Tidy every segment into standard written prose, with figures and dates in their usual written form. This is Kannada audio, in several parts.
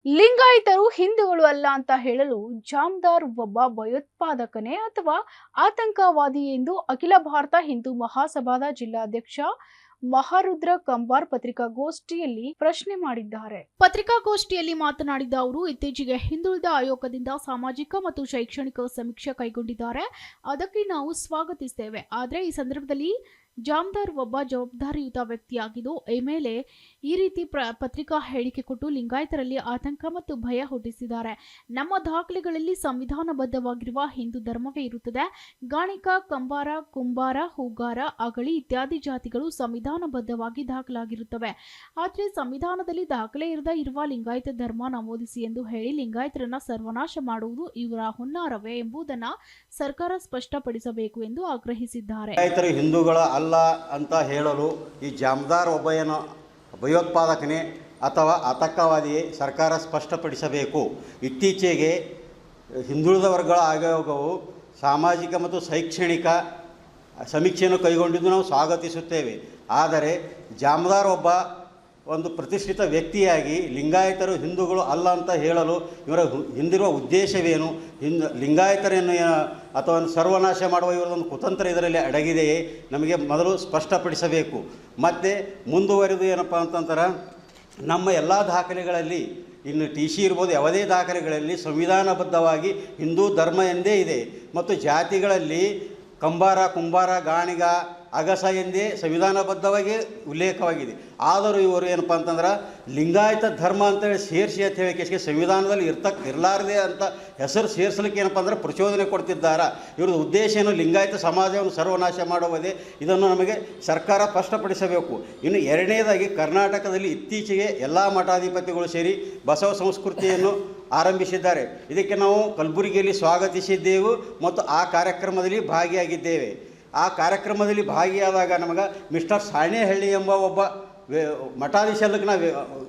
ಲಿಂಗಾಯತರು ಹಿಂದೂಗಳು ಅಲ್ಲ ಅಂತ ಹೇಳಲು ಜಾಮದಾರ್ ಒಬ್ಬ ಭಯೋತ್ಪಾದಕನೇ ಅಥವಾ ಆತಂಕವಾದಿ ಎಂದು ಅಖಿಲ ಭಾರತ ಹಿಂದೂ ಮಹಾಸಭಾದ ಜಿಲ್ಲಾಧ್ಯಕ್ಷ ಮಹಾರುದ್ರ ಕಂಬಾರ್ ಪತ್ರಿಕಾಗೋಷ್ಠಿಯಲ್ಲಿ ಪ್ರಶ್ನೆ ಮಾಡಿದ್ದಾರೆ. ಪತ್ರಿಕಾಗೋಷ್ಠಿಯಲ್ಲಿ ಮಾತನಾಡಿದ ಅವರು, ಇತ್ತೀಚೆಗೆ ಹಿಂದುಳಿದ ಆಯೋಗದಿಂದ ಸಾಮಾಜಿಕ ಮತ್ತು ಶೈಕ್ಷಣಿಕ ಸಮೀಕ್ಷೆ ಕೈಗೊಂಡಿದ್ದಾರೆ. ಅದಕ್ಕೆ ನಾವು ಸ್ವಾಗತಿಸುತ್ತೇವೆ. ಆದರೆ ಈ ಸಂದರ್ಭದಲ್ಲಿ ಜಾಮದಾರ್ ಒಬ್ಬ ಜವಾಬ್ದಾರಿಯುತ ವ್ಯಕ್ತಿಯಾಗಿದ್ದು ಮೇಲೆ ಈ ರೀತಿ ಪತ್ರಿಕಾ ಹೇಳಿಕೆ ಕೊಟ್ಟು ಲಿಂಗಾಯತರಲ್ಲಿ ಆತಂಕ ಮತ್ತು ಭಯ ಹುಟ್ಟಿಸಿದ್ದಾರೆ. ನಮ್ಮ ದಾಖಲೆಗಳಲ್ಲಿ ಸಂವಿಧಾನಬದ್ಧವಾಗಿರುವ ಹಿಂದೂ ಧರ್ಮವೇ ಇರುತ್ತದೆ. ಗಾಣಿಕ, ಕಂಬಾರ, ಕುಂಬಾರ, ಹೂಗಾರ, ಅಗಳಿ ಇತ್ಯಾದಿ ಜಾತಿಗಳು ಸಂವಿಧಾನಬದ್ಧವಾಗಿ ದಾಖಲಾಗಿರುತ್ತವೆ. ಆದರೆ ಸಂವಿಧಾನದಲ್ಲಿ ದಾಖಲೆ ಇರುವ ಲಿಂಗಾಯತ ಧರ್ಮ ನಮೂದಿಸಿ ಎಂದು ಹೇಳಿ ಲಿಂಗಾಯತರನ್ನ ಸರ್ವನಾಶ ಮಾಡುವುದು ಇವರ ಹುನ್ನಾರವೇ ಎಂಬುದನ್ನು ಸರ್ಕಾರ ಸ್ಪಷ್ಟಪಡಿಸಬೇಕು ಎಂದು ಆಗ್ರಹಿಸಿದ್ದಾರೆ. ಹಿಂದೂಗಳ ಅಲ್ಲ ಅಂತ ಹೇಳಲು ಈ ಜಾಮದಾರ್ ಒಬ್ಬ ಏನೋ ಭಯೋತ್ಪಾದಕನೇ ಅಥವಾ ಆತಂಕವಾದಿಯೇ ಸರ್ಕಾರ ಸ್ಪಷ್ಟಪಡಿಸಬೇಕು. ಇತ್ತೀಚೆಗೆ ಹಿಂದುಳಿದ ವರ್ಗಗಳ ಆಯೋಗವು ಸಾಮಾಜಿಕ ಮತ್ತು ಶೈಕ್ಷಣಿಕ ಸಮೀಕ್ಷೆಯನ್ನು ಕೈಗೊಂಡಿದ್ದು ನಾವು ಸ್ವಾಗತಿಸುತ್ತೇವೆ. ಆದರೆ ಜಾಮದಾರ್ ಒಬ್ಬ ಒಂದು ಪ್ರತಿಷ್ಠಿತ ವ್ಯಕ್ತಿಯಾಗಿ ಲಿಂಗಾಯತರು ಹಿಂದೂಗಳು ಅಲ್ಲ ಅಂತ ಹೇಳಲು ಇವರ ಹಿಂದಿರುವ ಉದ್ದೇಶವೇನು? ಲಿಂಗಾಯತರನ್ನು ಅಥವಾ ಸರ್ವನಾಶ ಮಾಡುವ ಇವರದೊಂದು ಕುತಂತ್ರ ಇದರಲ್ಲಿ ಅಡಗಿದೆಯೇ? ನಮಗೆ ಮೊದಲು ಸ್ಪಷ್ಟಪಡಿಸಬೇಕು. ಮತ್ತು ಮುಂದುವರೆದು ಏನಪ್ಪ ಅಂತಂದ್ರೆ, ನಮ್ಮ ಎಲ್ಲ ದಾಖಲೆಗಳಲ್ಲಿ, ಇನ್ನು TC ಇರ್ಬೋದು, ಯಾವುದೇ ದಾಖಲೆಗಳಲ್ಲಿ ಸಂವಿಧಾನಬದ್ಧವಾಗಿ ಹಿಂದೂ ಧರ್ಮ ಎಂದೇ ಇದೆ. ಮತ್ತು ಜಾತಿಗಳಲ್ಲಿ ಕಂಬಾರ, ಕುಂಬಾರ, ಗಾಣಿಗ, ಅಗಸ ಎಂದೇ ಸಂವಿಧಾನಬದ್ಧವಾಗಿ ಉಲ್ಲೇಖವಾಗಿದೆ. ಆದರೂ ಇವರು ಏನಪ್ಪ ಅಂತಂದ್ರೆ ಲಿಂಗಾಯತ ಧರ್ಮ ಅಂತೇಳಿ ಸೇರಿಸಿ ಅಂತ ಹೇಳಿಕೆ ಸಂವಿಧಾನದಲ್ಲಿ ಇರಲಾರದೆ ಅಂತ ಹೆಸರು ಸೇರಿಸಲಿಕ್ಕೆ ಏನಪ್ಪ ಅಂದ್ರೆ ಪ್ರಚೋದನೆ ಕೊಡ್ತಿದ್ದಾರೆ. ಇವ್ರದ್ದು ಉದ್ದೇಶ ಏನು? ಲಿಂಗಾಯತ ಸಮಾಜವನ್ನು ಸರ್ವನಾಶ ಮಾಡುವುದೇ. ಇದನ್ನು ನಮಗೆ ಸರ್ಕಾರ ಸ್ಪಷ್ಟಪಡಿಸಬೇಕು. ಇನ್ನು ಎರಡನೇದಾಗಿ, ಕರ್ನಾಟಕದಲ್ಲಿ ಇತ್ತೀಚೆಗೆ ಎಲ್ಲ ಮಠಾಧಿಪತಿಗಳು ಸೇರಿ ಬಸವ ಸಂಸ್ಕೃತಿಯನ್ನು ಆರಂಭಿಸಿದ್ದಾರೆ. ಇದಕ್ಕೆ ನಾವು ಕಲಬುರಗಿಯಲ್ಲಿ ಸ್ವಾಗತಿಸಿದ್ದೆವು ಮತ್ತು ಆ ಕಾರ್ಯಕ್ರಮದಲ್ಲಿ ಭಾಗಿಯಾಗಿದ್ದೇವೆ. ಆ ಕಾರ್ಯಕ್ರಮದಲ್ಲಿ ಭಾಗಿಯಾದಾಗ ನಮಗೆ ಮಿಸ್ಟರ್ ಸಾಣೇಹಳ್ಳಿ ಎಂಬ ಒಬ್ಬ ಮಠಾಧೀಶಕ್ಕೆ ನಾವು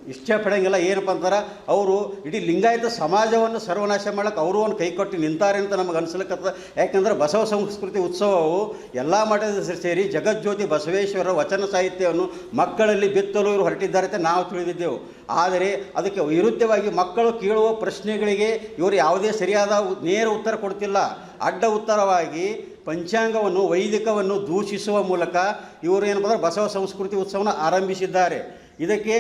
ಇಷ್ಟಪಡೋಂಗಿಲ್ಲ. ಏನಪ್ಪ ಅಂತಾರೆ, ಅವರು ಇಡೀ ಲಿಂಗಾಯತ ಸಮಾಜವನ್ನು ಸರ್ವನಾಶ ಮಾಡೋಕ್ಕೆ ಅವರು ಒಂದು ಕೈಕೊಟ್ಟು ನಿಂತಾರೆ ಅಂತ ನಮಗೆ ಅನಿಸ್ಲಿಕ್ಕತ್ತ. ಯಾಕೆಂದರೆ ಬಸವ ಸಂಸ್ಕೃತಿ ಉತ್ಸವವು ಎಲ್ಲ ಮಠದ ಸೇರಿ ಜಗಜ್ಯೋತಿ ಬಸವೇಶ್ವರ ವಚನ ಸಾಹಿತ್ಯವನ್ನು ಮಕ್ಕಳಲ್ಲಿ ಬಿತ್ತಲು ಇವರು ಹೊರಟಿದ್ದಾರೆ ಅಂತ ನಾವು ತಿಳಿದಿದ್ದೆವು. ಆದರೆ ಅದಕ್ಕೆ ವಿರುದ್ಧವಾಗಿ ಮಕ್ಕಳು ಕೇಳುವ ಪ್ರಶ್ನೆಗಳಿಗೆ ಇವರು ಯಾವುದೇ ಸರಿಯಾದ ನೇರ ಉತ್ತರ ಕೊಡ್ತಿಲ್ಲ. ಅಡ್ಡ ಉತ್ತರವಾಗಿ ಪಂಚಾಂಗವನ್ನು, ವೈದಿಕವನ್ನು ದೂಷಿಸುವ ಮೂಲಕ ಇವರು ಏನಪ್ಪ ಅಂದ್ರೆ ಬಸವ ಸಂಸ್ಕೃತಿ ಉತ್ಸವನ ಆರಂಭಿಸಿದ್ದಾರೆ. ಇದಕ್ಕೆ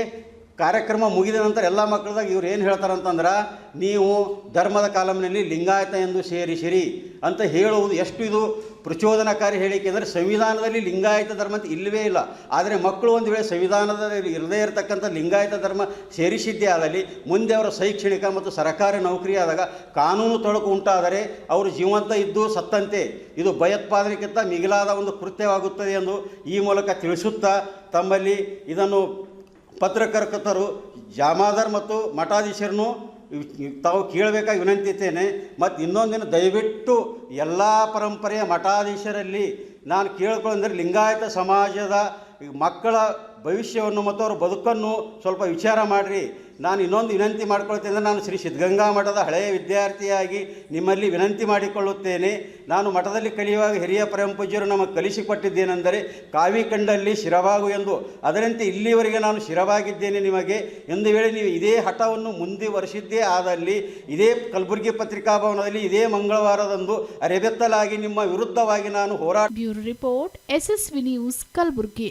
ಕಾರ್ಯಕ್ರಮ ಮುಗಿದ ನಂತರ ಎಲ್ಲ ಮಕ್ಕಳದಾಗ ಇವ್ರು ಏನು ಹೇಳ್ತಾರೆ ಅಂತಂದ್ರೆ, ನೀವು ಧರ್ಮದ ಕಾಲಂನಲ್ಲಿ ಲಿಂಗಾಯತ ಎಂದು ಸೇರಿಸಿರಿ ಅಂತ ಹೇಳುವುದು ಎಷ್ಟು ಇದು ಪ್ರಚೋದನಕಾರಿ ಹೇಳಿಕೆ ಅಂದರೆ, ಸಂವಿಧಾನದಲ್ಲಿ ಲಿಂಗಾಯತ ಧರ್ಮ ಅಂತ ಇಲ್ಲವೇ ಇಲ್ಲ. ಆದರೆ ಮಕ್ಕಳು ಒಂದು ವೇಳೆ ಸಂವಿಧಾನದಲ್ಲಿ ಇರದೇ ಇರತಕ್ಕಂಥ ಲಿಂಗಾಯತ ಧರ್ಮ ಸೇರಿಸಿದ್ದೇ ಆದಲ್ಲಿ ಮುಂದೆ ಅವರ ಶೈಕ್ಷಣಿಕ ಮತ್ತು ಸರ್ಕಾರಿ ನೌಕರಿ ಆದಾಗ ಕಾನೂನು ತೊಡಕು ಉಂಟಾದರೆ ಅವರು ಜೀವಂತ ಇದ್ದು ಸತ್ತಂತೆ. ಇದು ಭಯೋತ್ಪಾದನೆಗಿಂತ ಮಿಗಿಲಾದ ಒಂದು ಕೃತ್ಯವಾಗುತ್ತದೆ ಎಂದು ಈ ಮೂಲಕ ತಿಳಿಸುತ್ತಾ, ತಮ್ಮಲ್ಲಿ ಇದನ್ನು ಪತ್ರಕರ್ತರು, ಜಾಮದಾರ್ ಮತ್ತು ಮಠಾಧೀಶರನ್ನು ತಾವು ಕೇಳಬೇಕಾಗಿ ವಿನಂತಿದ್ದೇನೆ. ಮತ್ತು ಇನ್ನೊಂದಿನ, ದಯವಿಟ್ಟು ಎಲ್ಲ ಪರಂಪರೆಯ ಮಠಾಧೀಶರಲ್ಲಿ ನಾನು ಕೇಳ್ಕೊಳ್ಳೋಂದರೆ, ಲಿಂಗಾಯತ ಸಮಾಜದ ಮಕ್ಕಳ ಭವಿಷ್ಯವನ್ನು ಮತ್ತು ಅವರ ಬದುಕನ್ನು ಸ್ವಲ್ಪ ವಿಚಾರ ಮಾಡಿರಿ. ನಾನು ಇನ್ನೊಂದು ವಿನಂತಿ ಮಾಡಿಕೊಳ್ತೇನೆ. ನಾನು ಶ್ರೀ ಸಿದ್ಧಗಂಗಾ ಮಠದ ಹಳೆಯ ವಿದ್ಯಾರ್ಥಿಯಾಗಿ ನಿಮ್ಮಲ್ಲಿ ವಿನಂತಿ ಮಾಡಿಕೊಳ್ಳುತ್ತೇನೆ. ನಾನು ಮಠದಲ್ಲಿ ಕಲಿಯುವಾಗ ಹಿರಿಯ ಪರಮಪೂಜ್ಯರು ನಮಗೆ ಕಲಿಸಿಕೊಟ್ಟಿದ್ದೇನೆಂದರೆ, ಕಾವಿ ಕಂಡಲ್ಲಿ ಶಿರವಾಗು ಎಂದು. ಅದರಂತೆ ಇಲ್ಲಿವರೆಗೆ ನಾನು ಶಿರವಾಗಿದ್ದೇನೆ ನಿಮಗೆ. ಎಂದು ವೇಳೆ ನೀವು ಇದೇ ಹಠವನ್ನು ಮುಂದುವರಿಸಿದ್ದೇ ಆದಲ್ಲಿ ಇದೇ ಕಲಬುರಗಿ ಪತ್ರಿಕಾಭವನದಲ್ಲಿ ಇದೇ ಮಂಗಳವಾರದಂದು ಅರೆಬೆತ್ತಲಾಗಿ ನಿಮ್ಮ ವಿರುದ್ಧವಾಗಿ ನಾನು ಹೋರಾಟ. Bureau report, SSV news, Kalaburagi.